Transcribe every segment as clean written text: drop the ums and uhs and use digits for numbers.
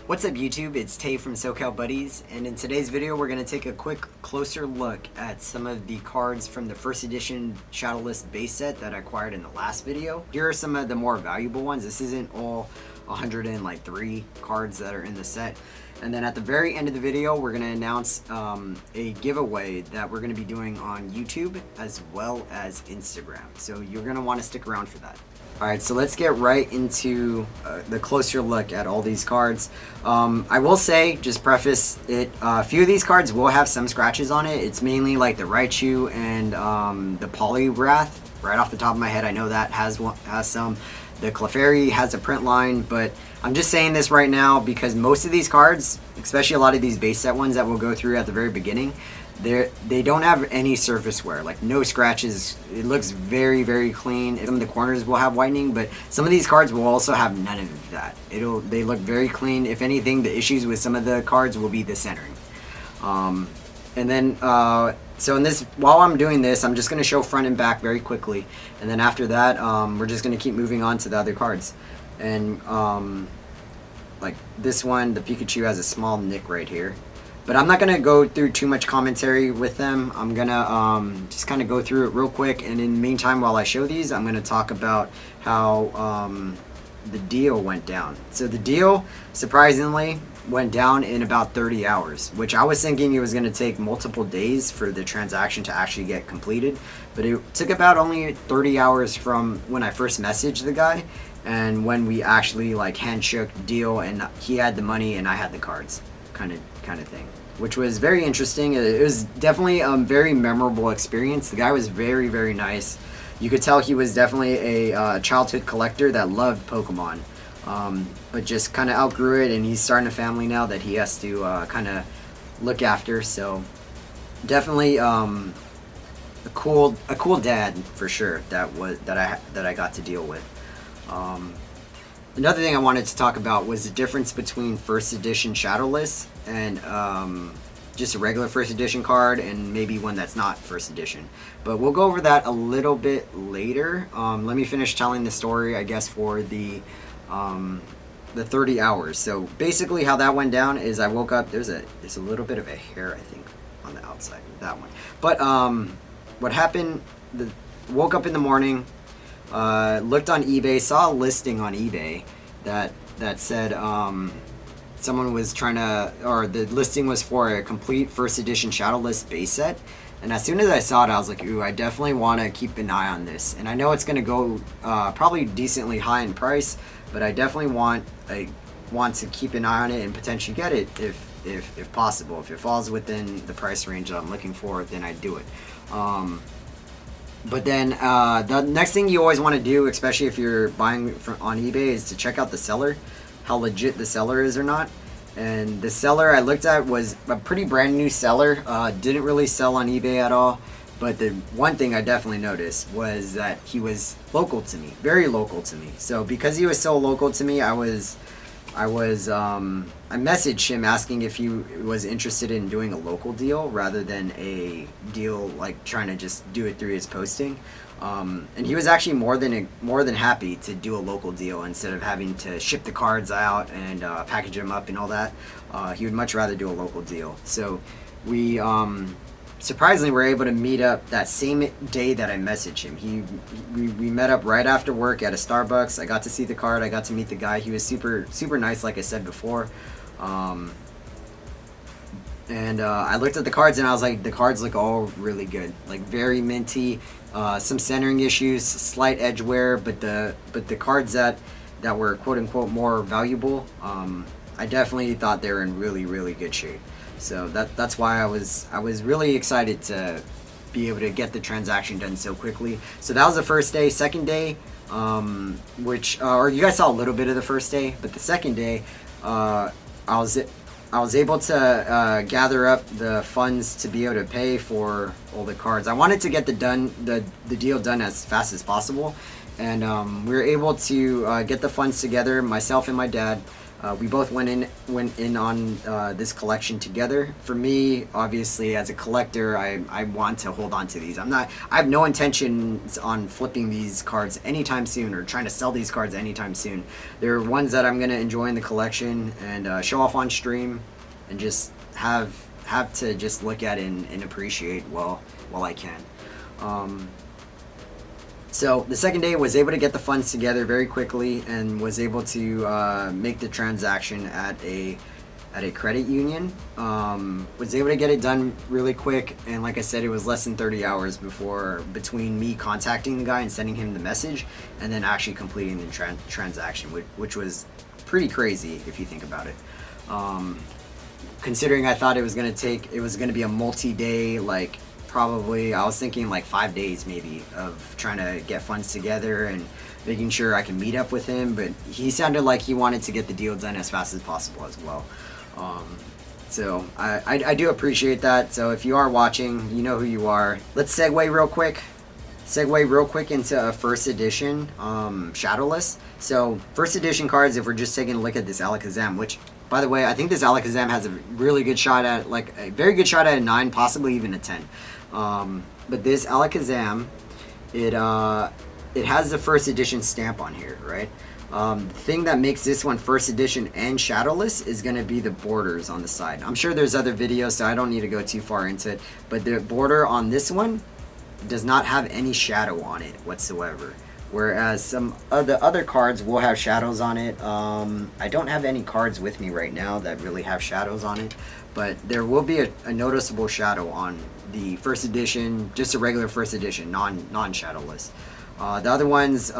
What's up YouTube, it's Tay from SoCal Buddies, and in today's video we're going to take a quick closer look at some of the cards from the first edition Shadowless base set that I acquired in the last video. Here are some of the more valuable ones. This isn't all 103 cards that are in the set. And then at the very end of the video we're going to announce a giveaway that we're going to be doing on YouTube as well as Instagram. So you're going to want to stick around for that. Alright, so let's get right into the closer look at all these cards. I will say, just preface it, a few of these cards will have some scratches on it. It's mainly like the Raichu and the Poliwrath. Right off the top of my head, I know that has some. The Clefairy has a print line, but I'm just saying this right now because most of these cards, especially a lot of these base set ones that we'll go through at the very beginning, they don't have any surface wear, like no scratches. It looks very clean. Some of the corners will have whitening, but some of these cards will also have none of that. They look very clean. If anything, the issues with some of the cards will be the centering. And then so in this, while I'm doing this, I'm just going to show front and back very quickly, and then after that we're just going to keep moving on to the other cards. And like this one, the Pikachu has a small nick right here. But I'm not going to go through too much commentary with them. I'm going to just kind of go through it real quick. And in the meantime, while I show these, I'm going to talk about how the deal went down. So the deal, surprisingly, went down in about 30 hours, which I was thinking it was going to take multiple days for the transaction to actually get completed. But it took about only 30 hours from when I first messaged the guy and when we actually like handshook deal, and he had the money and I had the cards. Kind of thing, which was very interesting. It was definitely a very memorable experience. The guy was very nice. You could tell he was definitely a childhood collector that loved Pokemon, but just kind of outgrew it, and he's starting a family now that he has to kind of look after. So definitely a cool dad for sure that I got to deal with. Another thing I wanted to talk about was the difference between first edition Shadowless and just a regular first edition card, and maybe one that's not first edition. But we'll go over that a little bit later. Let me finish telling the story, I guess, for the 30 hours. So basically how that went down is I woke up, there's a little bit of a hair, I think, on the outside of that one. But what happened, woke up in the morning, looked on eBay, saw a listing on eBay that said someone was trying to, or the listing was for a complete first edition Shadowless base set. And as soon as I saw it, I was like, ooh, I definitely want to keep an eye on this. And I know it's going to go probably decently high in price, but I definitely want to keep an eye on it and potentially get it if possible. If it falls within the price range that I'm looking for, then I'd do it. But then the next thing you always want to do, especially if you're buying on eBay, is to check out the seller, how legit the seller is or not. And the seller I looked at was a pretty brand new seller, didn't really sell on eBay at all. But the one thing I definitely noticed was that he was local to me, very local to me. So because he was so local to me, I messaged him asking if he was interested in doing a local deal rather than a deal like trying to just do it through his posting. And he was actually more than happy to do a local deal instead of having to ship the cards out and package them up and all that. He would much rather do a local deal. So we surprisingly were able to meet up that same day that I messaged him. We met up right after work at a Starbucks. I got to see the card. I got to meet the guy. He was super nice, like I said before. And I looked at the cards and I was like, the cards look all really good, like very minty. Some centering issues, slight edge wear, but the cards that were quote unquote more valuable, I definitely thought they were in really good shape. So that's why I was really excited to be able to get the transaction done so quickly. So that was the first day. Second day, which or you guys saw a little bit of the first day, but the second day, I was able to gather up the funds to be able to pay for all the cards. I wanted to get the deal done as fast as possible, and we were able to get the funds together, myself and my dad. We both went in on this collection together. For me, obviously, as a collector, I want to hold on to these. I have no intentions on flipping these cards anytime soon or trying to sell these cards anytime soon. They're ones that I'm gonna enjoy in the collection and show off on stream, and just have to just look at and appreciate while I can. So the second day was able to get the funds together very quickly and was able to make the transaction at a credit union. Was able to get it done really quick, and like I said, it was less than 30 hours between me contacting the guy and sending him the message and then actually completing the transaction, which was pretty crazy if you think about it. Considering I thought it was gonna be a multi-day, like probably I was thinking like 5 days maybe of trying to get funds together and making sure I can meet up with him, but he sounded like he wanted to get the deal done as fast as possible as well. So I do appreciate that. So if you are watching, you know who you are. Let's segue real quick into a first edition Shadowless. So first edition cards, if we're just taking a look at this Alakazam, which by the way, I think this Alakazam has a really good shot at, like a very good shot at a 9, possibly even a 10. But this Alakazam, it has the first edition stamp on here, right? The thing that makes this one first edition and Shadowless is going to be the borders on the side. I'm sure there's other videos, so I don't need to go too far into it, but the border on this one does not have any shadow on it whatsoever. Whereas some of the other cards will have shadows on it. I don't have any cards with me right now that really have shadows on it, but there will be a noticeable shadow on the first edition, just a regular first edition, non-shadowless. The other ones,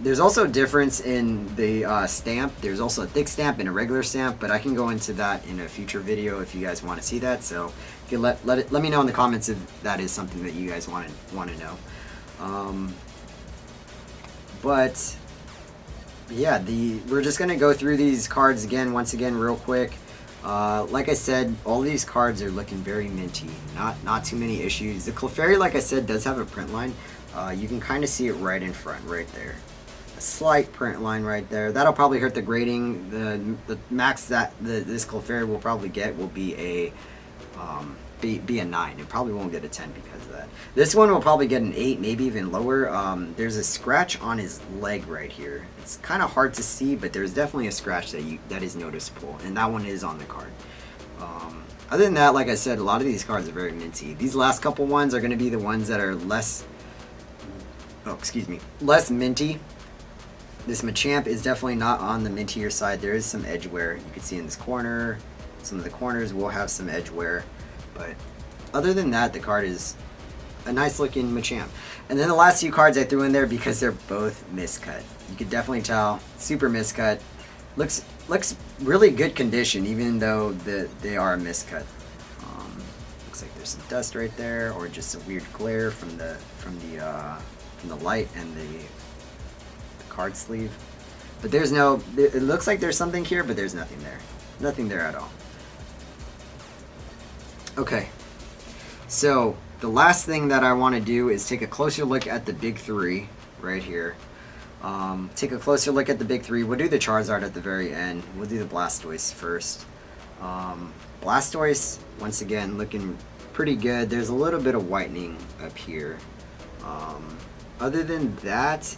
there's also a difference in the stamp. There's also a thick stamp and a regular stamp, but I can go into that in a future video if you guys want to see that. So you can let me know in the comments if that is something that you guys want to know. But yeah, we're just gonna go through these cards once again real quick. Like I said, all these cards are looking very minty. Not too many issues. The Clefairy, like I said, does have a print line. You can kind of see it right in front, right there. A slight print line right there. That'll probably hurt the grading. The max that this Clefairy will probably get will be a 9. It probably won't get a 10 because of that. This one will probably get an 8, maybe even lower. There's a scratch on his leg right here. It's kind of hard to see, but there's definitely a scratch that is noticeable, and that one is on the card. Other than that, like I said, a lot of these cards are very minty. These last couple ones are going to be the ones that are less minty. This Machamp is definitely not on the mintier side. There is some edge wear. You can see in this corner. Some of the corners will have some edge wear. But other than that, the card is a nice looking Machamp. And then the last few cards I threw in there because they're both miscut. You could definitely tell, super miscut. Looks really good condition, even though they are miscut. Looks like there's some dust right there, or just a weird glare from the light and the card sleeve. But there's no. It looks like there's something here, but there's nothing there. Nothing there at all. Okay, so the last thing that I want to do is take a closer look at the big 3 right here. Take a closer look at the big 3. We'll do the Charizard at the very end. We'll do the Blastoise first. Blastoise, once again, looking pretty good. There's a little bit of whitening up here. Other than that,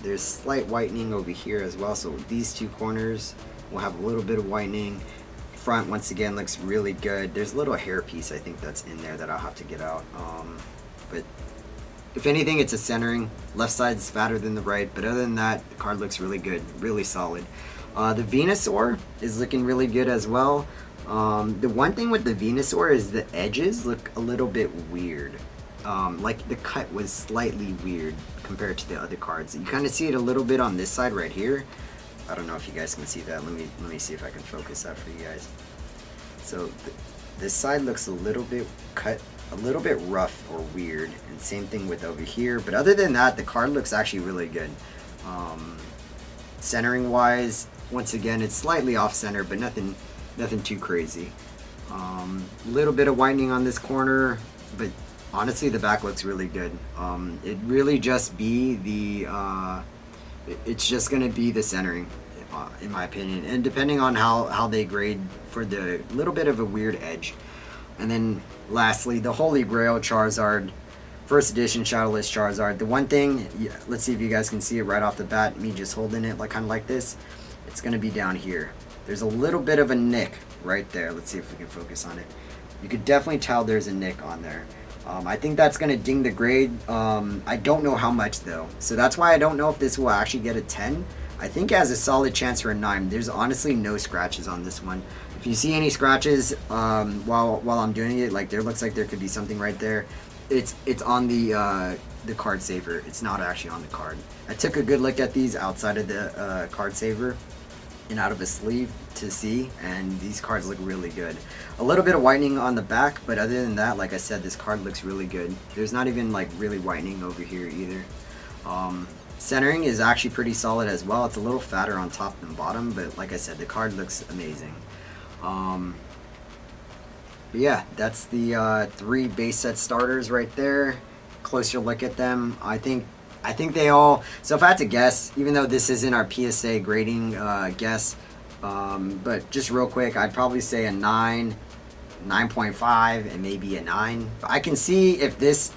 there's slight whitening over here as well. So these two corners will have a little bit of whitening. Front, once again, looks really good. There's a little hair piece I think that's in there that I'll have to get out. But if anything, it's a centering. Left side's fatter than the right, but other than that, the card looks really good, really solid. The Venusaur is looking really good as well. The one thing with the Venusaur is the edges look a little bit weird. Like the cut was slightly weird compared to the other cards. You kind of see it a little bit on this side right here. I don't know if you guys can see that. Let me see if I can focus that for you guys. So this side looks a little bit cut, a little bit rough or weird, and same thing with over here. But other than that, the card looks actually really good. Centering wise, once again, it's slightly off center, but nothing too crazy. Little bit of whitening on this corner, but honestly, the back looks really good. It really just be the it's just gonna be the centering. in my opinion, and depending on how they grade for the little bit of a weird edge. And then lastly, the Holy Grail Charizard, first edition Shadowless Charizard. The one thing, let's see if you guys can see it right off the bat, me just holding it like kind of like this, it's going to be down here. There's a little bit of a nick right there. Let's see if we can focus on it. You could definitely tell there's a nick on there. I think that's going to ding the grade. I don't know how much though, so that's why I don't know if this will actually get a 10. I think it has a solid chance for a 9. There's honestly no scratches on this one. If you see any scratches while I'm doing it, like there looks like there could be something right there. It's on the card saver. It's not actually on the card. I took a good look at these outside of the card saver and out of a sleeve to see, and these cards look really good. A little bit of whitening on the back, but other than that, like I said, this card looks really good. There's not even like really whitening over here either. Centering is actually pretty solid as well. It's a little fatter on top than bottom, but like I said, the card looks amazing. But yeah, that's the 3 base set starters right there. Closer look at them. I think they all, so if I had to guess, even though this isn't our PSA grading guess, but just real quick, I'd probably say a 9, 9.5, and maybe a 9. I can see if this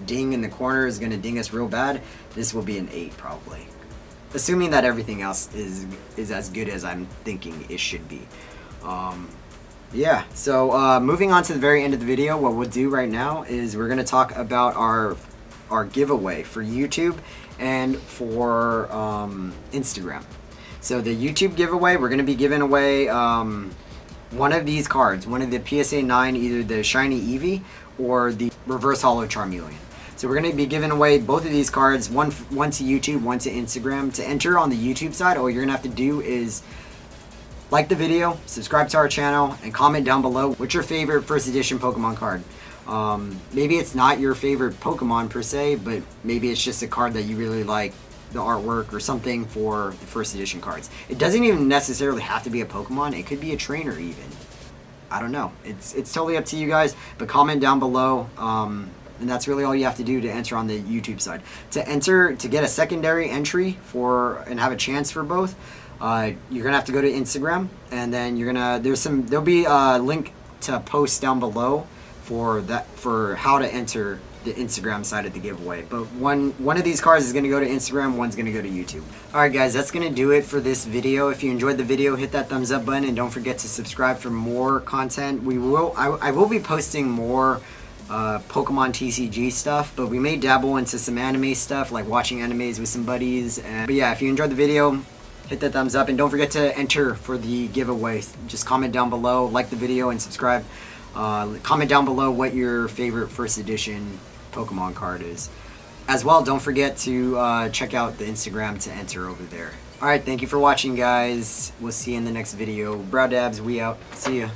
ding in the corner is going to ding us real bad, this will be an 8 probably. Assuming that everything else is as good as I'm thinking it should be. Yeah, so moving on to the very end of the video, what we'll do right now is we're going to talk about our giveaway for YouTube and for Instagram. So the YouTube giveaway, we're going to be giving away one of these cards, one of the PSA 9, either the Shiny Eevee or the Reverse Holo Charmeleon. So we're going to be giving away both of these cards, one to YouTube, one to Instagram. To enter on the YouTube side, all you're going to have to do is like the video, subscribe to our channel, and comment down below what's your favorite first edition Pokemon card. Maybe it's not your favorite Pokemon per se, but maybe it's just a card that you really like the artwork or something for the first edition cards. It doesn't even necessarily have to be a Pokemon. It could be a trainer even. I don't know. It's totally up to you guys, but comment down below. And that's really all you have to do to enter on the YouTube side. To get a secondary entry and have a chance for both, you're gonna have to go to Instagram, and then there'll be a link to post down below for how to enter the Instagram side of the giveaway. But one of these cards is going to go to Instagram, one's going to go to YouTube. Alright guys, that's going to do it for this video. If you enjoyed the video, hit that thumbs up button, and don't forget to subscribe for more content. I will be posting more Pokemon TCG stuff, but we may dabble into some anime stuff, like watching animes with some buddies. But yeah, if you enjoyed the video, hit that thumbs up, and don't forget to enter for the giveaway. Just comment down below, like the video, and subscribe. Comment down below what your favorite first edition Pokemon card is. As well, don't forget to check out the Instagram to enter over there. Alright, thank you for watching guys. We'll see you in the next video. Brow Dabs, we out. See ya.